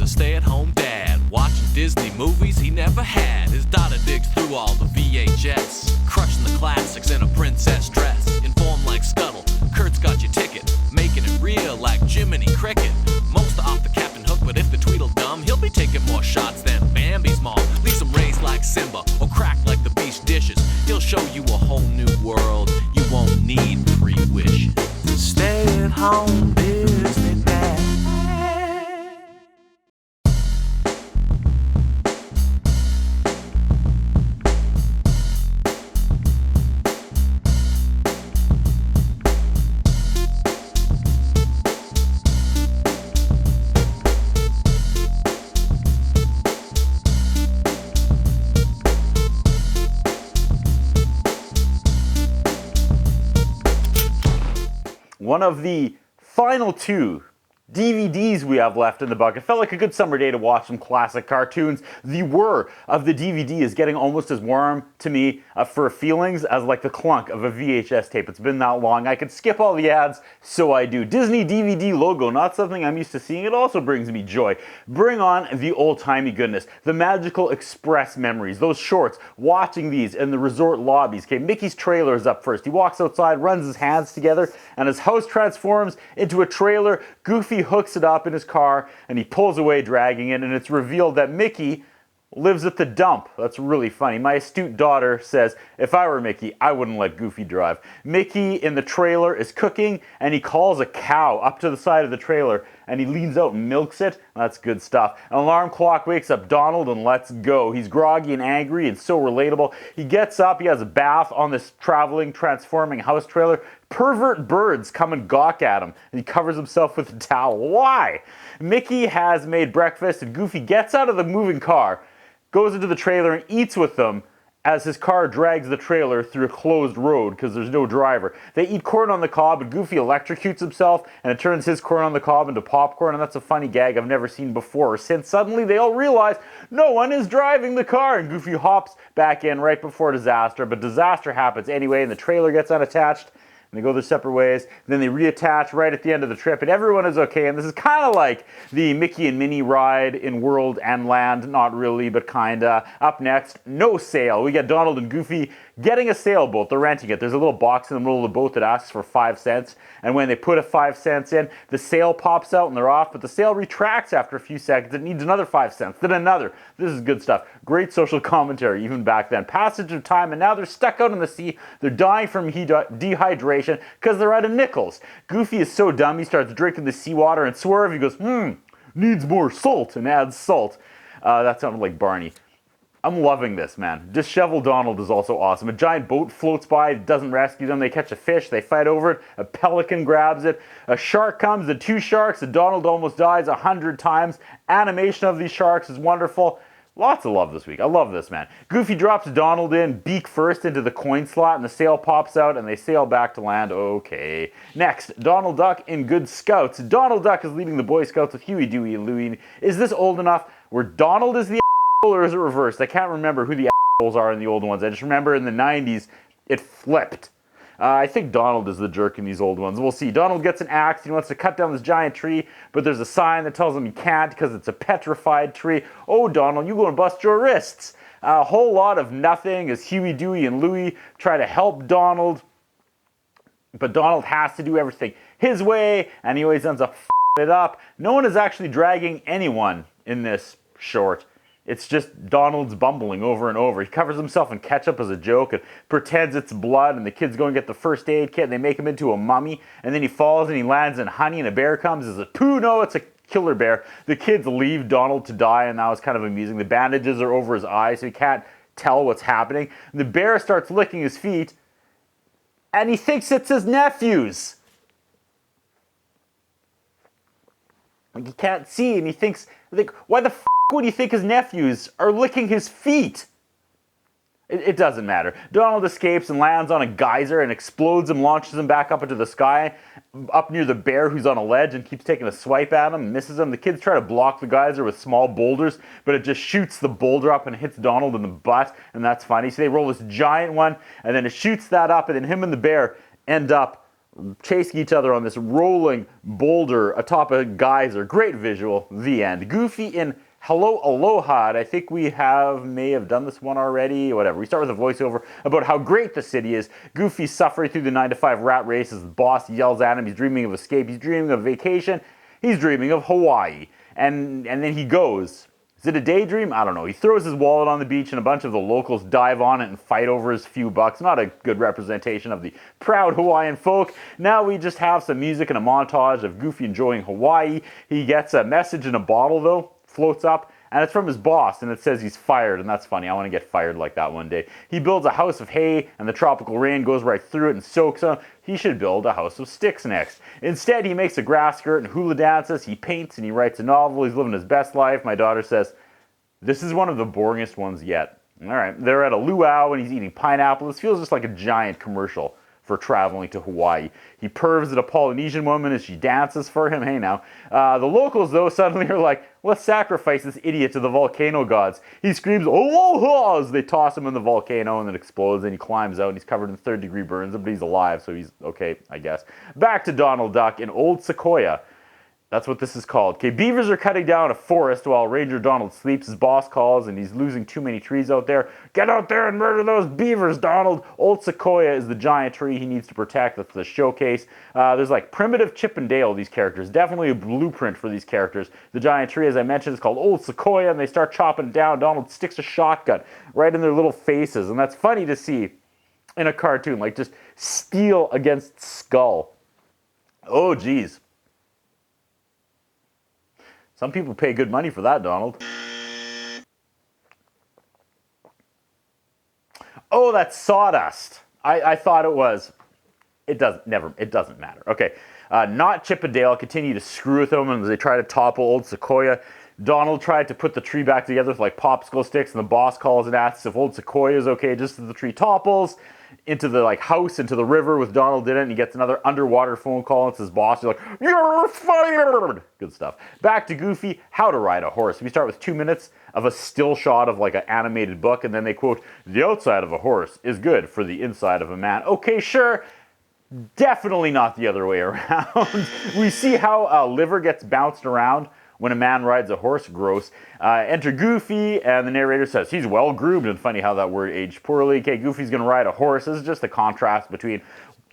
a stay-at-home dad, watching Disney movies he never had. His daughter digs through all the VHS, crushing the classics in a princess dress. Informed like Scuttle, Kurt's got your ticket, making it real like Jiminy Cricket. Most are off the Captain Hook, but if the Tweedledum, he'll be taking more shots than Bambi's mom. Leaves him raised like Simba, or cracked like the beach dishes. He'll show you a whole new world, you won't need 3 wishes. Stay at home, Disney Dad. One of the final 2 DVDs we have left in the bucket. Felt like a good summer day to watch some classic cartoons. The whir of the DVD is getting almost as warm to me for feelings as like the clunk of a VHS tape. It's been that long. I could skip all the ads, so I do. Disney DVD logo, not something I'm used to seeing. It also brings me joy. Bring on the old-timey goodness, the magical express memories, those shorts, watching these in the resort lobbies. Okay, Mickey's trailer is up first. He walks outside, runs his hands together, and his house transforms into a trailer. Goofy hooks it up in his car and he pulls away dragging it, and it's revealed that Mickey lives at the dump. That's really funny. My astute daughter says, if I were Mickey, I wouldn't let Goofy drive. Mickey in the trailer is cooking and he calls a cow up to the side of the trailer and he leans out and milks it. That's good stuff. An alarm clock wakes up Donald and lets go. He's groggy and angry and so relatable. He gets up, he has a bath on this traveling, transforming house trailer. Pervert birds come and gawk at him and he covers himself with a towel. Why? Mickey has made breakfast and Goofy gets out of the moving car, goes into the trailer and eats with them as his car drags the trailer through a closed road because there's no driver. They eat corn on the cob and Goofy electrocutes himself and it turns his corn on the cob into popcorn, and that's a funny gag I've never seen before or since. Suddenly they all realize no one is driving the car and Goofy hops back in right before disaster, but disaster happens anyway and the trailer gets unattached. And they go their separate ways. Then they reattach right at the end of the trip, and everyone is okay. And this is kind of like the Mickey and Minnie ride in World and Land. Not really, but kinda. Up next, no sail. We get Donald and Goofy getting a sailboat. They're renting it. There's a little box in the middle of the boat that asks for 5 cents. And when they put a 5 cents in, the sail pops out and they're off. But the sail retracts after a few seconds. It needs another 5 cents. Then another. This is good stuff. Great social commentary even back then. Passage of time, and now they're stuck out in the sea. They're dying from dehydration because they're out of nickels. Goofy is so dumb he starts drinking the seawater, and Swerve, he goes, needs more salt, and adds salt. That sounded like Barney. I'm loving this, man. Disheveled Donald is also awesome. A giant boat floats by, doesn't rescue them. They catch a fish, they fight over it. A pelican grabs it. A shark comes, the 2 sharks, and Donald almost dies 100 times. Animation of these sharks is wonderful. Lots of love this week. I love this, man. Goofy drops Donald in, beak first, into the coin slot, and the sail pops out, and they sail back to land. Okay. Next, Donald Duck in Good Scouts. Donald Duck is leading the Boy Scouts with Huey, Dewey, and Louie. Is this old enough where Donald is the asshole, or is it reversed? I can't remember who the assholes are in the old ones. I just remember in the 90s, it flipped. I think Donald is the jerk in these old ones. We'll see. Donald gets an axe. He wants to cut down this giant tree, but there's a sign that tells him he can't because it's a petrified tree. Oh, Donald, you go and bust your wrists. A whole lot of nothing as Huey, Dewey, and Louie try to help Donald, but Donald has to do everything his way, and he always ends up f***ing it up. No one is actually dragging anyone in this short. It's just Donald's bumbling over and over. He covers himself in ketchup as a joke and pretends it's blood, and the kids go and get the first aid kit and they make him into a mummy, and then he falls and he lands in honey and a bear comes. Is it poo? No, it's a killer bear. The kids leave Donald to die, and that was kind of amusing. The bandages are over his eyes so he can't tell what's happening. The bear starts licking his feet and he thinks it's his nephews. Like, he can't see and he thinks, like, why the f*** would he think his nephews are licking his feet? It doesn't matter. Donald escapes and lands on a geyser and explodes him, launches him back up into the sky, up near the bear who's on a ledge and keeps taking a swipe at him and misses him. The kids try to block the geyser with small boulders, but it just shoots the boulder up and hits Donald in the butt, and that's funny. So they roll this giant one, and then it shoots that up, and then him and the bear end up chasing each other on this rolling boulder atop a geyser. Great visual. The end. Goofy in Hello Aloha. I think we may have done this one already. Whatever. We start with a voiceover about how great the city is. Goofy's suffering through the 9-to-5 rat race as the boss yells at him. He's dreaming of escape. He's dreaming of vacation. He's dreaming of Hawaii. And then he goes. Is it a daydream? I don't know. He throws his wallet on the beach and a bunch of the locals dive on it and fight over his few bucks. Not a good representation of the proud Hawaiian folk. Now we just have some music and a montage of Goofy enjoying Hawaii. He gets a message in a bottle though, floats up, and it's from his boss, and it says he's fired, and that's funny. I want to get fired like that one day. He builds a house of hay, and the tropical rain goes right through it and soaks him. He should build a house of sticks next. Instead, he makes a grass skirt and hula dances. He paints and he writes a novel. He's living his best life. My daughter says, this is one of the boringest ones yet. All right, they're at a luau, and he's eating pineapple. This feels just like a giant commercial for traveling to Hawaii. He pervs at a Polynesian woman as she dances for him. Hey now. The locals, though, suddenly are like, let's sacrifice this idiot to the volcano gods. He screams, aloha, as they toss him in the volcano, and it explodes, and he climbs out, and he's covered in third-degree burns, but he's alive, so he's okay, I guess. Back to Donald Duck in Old Sequoia. That's what this is called. Okay, beavers are cutting down a forest while Ranger Donald sleeps. His boss calls and he's losing too many trees out there. Get out there and murder those beavers, Donald. Old Sequoia is the giant tree he needs to protect. That's the showcase. There's like primitive Chip and Dale, these characters. Definitely a blueprint for these characters. The giant tree, as I mentioned, is called Old Sequoia, and they start chopping it down. Donald sticks a shotgun right in their little faces, and that's funny to see in a cartoon, like just steel against skull. Oh, geez. Some people pay good money for that, Donald. Oh, that's sawdust. I thought it was. It doesn't matter. Okay. Not Chip and Dale continue to screw with him as they try to topple Old Sequoia. Donald tried to put the tree back together with like popsicle sticks, and the boss calls and asks if Old Sequoia is okay just as the tree topples into the like house, into the river with Donald in it, and he gets another underwater phone call. It's his boss. He's like, "You're fired!" Good stuff. Back to Goofy, How to Ride a Horse. We start with 2 minutes of a still shot of like an animated book, and then they quote, "The outside of a horse is good for the inside of a man." Okay, sure. Definitely not the other way around. We see how liver gets bounced around when a man rides a horse. Gross. Enter Goofy, and the narrator says he's well groomed, and funny how that word aged poorly. Okay, Goofy's gonna ride a horse. This is just the contrast between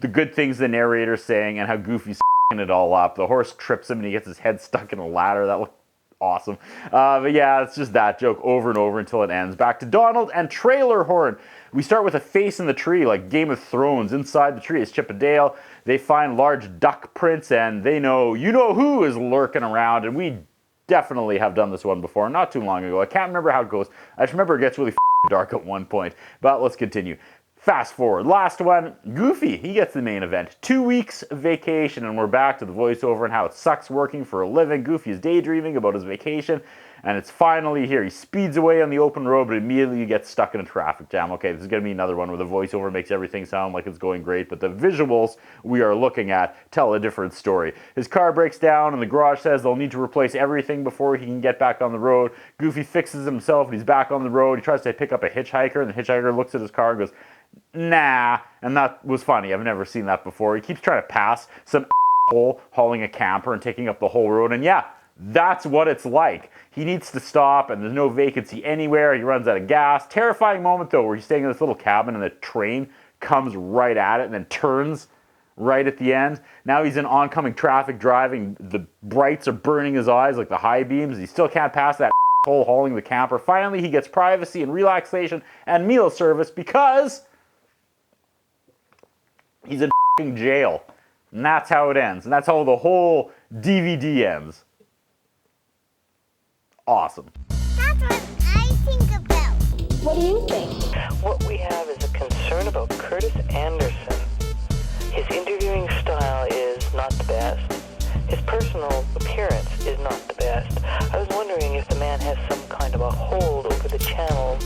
the good things the narrator's saying and how Goofy's f***ing it all up. The horse trips him and he gets his head stuck in a ladder. That looked awesome. But yeah, it's just that joke over and over until it ends. Back to Donald and Trailer Horn. We start with a face in the tree, like Game of Thrones. Inside the tree is Chip and Dale. They find large duck prints, and they know, you know who is lurking around, and we definitely have done this one before, not too long ago. I can't remember how it goes. I just remember it gets really dark at one point. But let's continue. Fast forward. Last one, Goofy. He gets the main event. 2 weeks vacation, and we're back to the voiceover and how it sucks working for a living. Goofy is daydreaming about his vacation, and it's finally here. He speeds away on the open road, but immediately gets stuck in a traffic jam. Okay, this is going to be another one where the voiceover makes everything sound like it's going great, but the visuals we are looking at tell a different story. His car breaks down, and the garage says they'll need to replace everything before he can get back on the road. Goofy fixes himself, and he's back on the road. He tries to pick up a hitchhiker, and the hitchhiker looks at his car and goes, nah, and that was funny. I've never seen that before. He keeps trying to pass some hole hauling a camper and taking up the whole road, and yeah, that's what it's like. He needs to stop, and there's no vacancy anywhere. He runs out of gas. Terrifying moment, though, where he's staying in this little cabin, and the train comes right at it and then turns right at the end. Now he's in oncoming traffic driving. The brights are burning his eyes like the high beams. He still can't pass that hole hauling the camper. Finally, he gets privacy and relaxation and meal service because he's in jail. And that's how it ends. And that's how the whole DVD ends. Awesome. That's what I think about. What do you think? What we have is a concern about Curtis Anderson. His interviewing style is not the best. His personal appearance is not the best. I was wondering if the man has some kind of a hold over the channel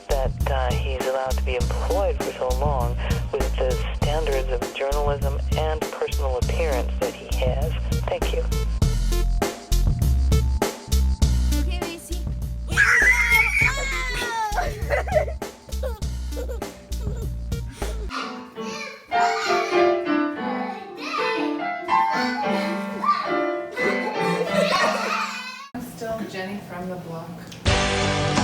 that he's allowed to be employed for so long with the standards of journalism and personal appearance that he has. Thank you. Okay, Macy. from the block.